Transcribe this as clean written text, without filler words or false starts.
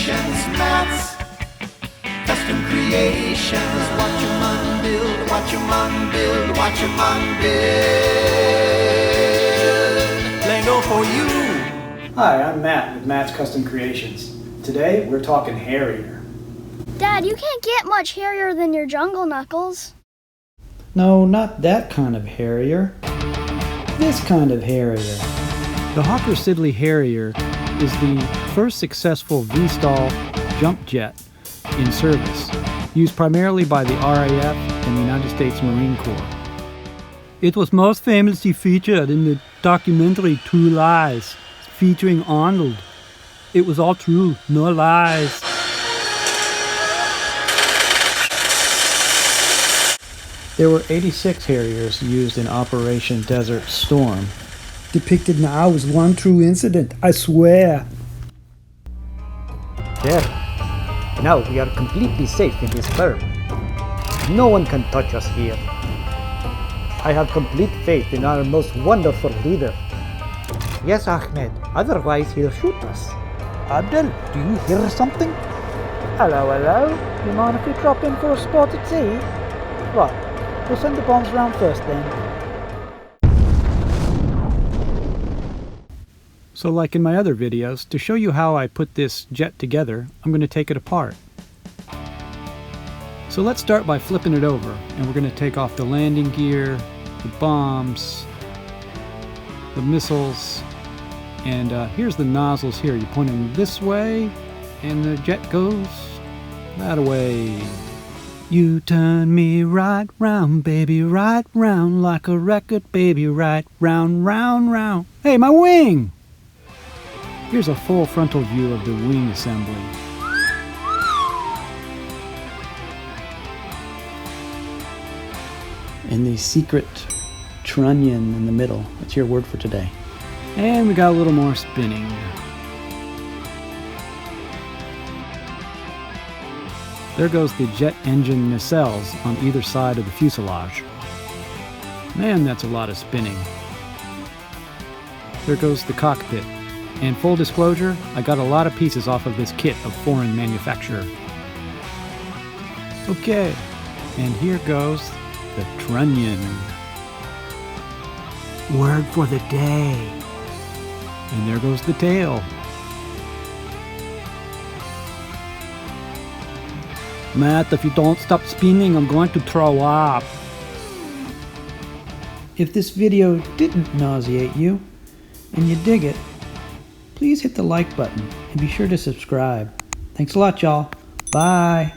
creations, Matt's custom creations. Watch your man build, watch your man build, watch your man build. Lego for you. Hi, I'm Matt with Matt's Custom Creations. Today we're talking Harrier. Dad, you can't get much hairier than your Jungle Knuckles. No, not that kind of Harrier. This kind of Harrier. The Hawker Siddeley Harrier is the first successful V-stall jump jet in service, used primarily by the RAF and the United States Marine Corps. It was most famously featured in the documentary True Lies, featuring Arnold. It was all true, no lies. There were 86 Harriers used in Operation Desert Storm. Depicted now as one true incident, I swear. There. Now we are completely safe in this firm. No one can touch us here. I have complete faith in our most wonderful leader. Yes, Ahmed. Otherwise he'll shoot us. Abdel, do you hear something? Hello, hello. You mind if we drop in for a spot at sea? Right. We'll send the bombs round first then. So like in my other videos, to show you how I put this jet together, I'm going to take it apart. So let's start by flipping it over, and we're going to take off the landing gear, the bombs, the missiles, and here's the nozzles here. You point them this way, and the jet goes that way. You turn me right round, baby, right round, like a record, baby, right round, round, round. Hey, my wing! Here's a full frontal view of the wing assembly. And the secret trunnion in the middle. That's your word for today. And we got a little more spinning. There goes the jet engine nacelles on either side of the fuselage. Man, that's a lot of spinning. There goes the cockpit. And full disclosure, I got a lot of pieces off of this kit of foreign manufacturer. Okay, and here goes the trunnion. Word for the day. And there goes the tail. Matt, if you don't stop spinning, I'm going to throw up. If this video didn't nauseate you, and you dig it, please hit the like button and be sure to subscribe. Thanks a lot, y'all. Bye.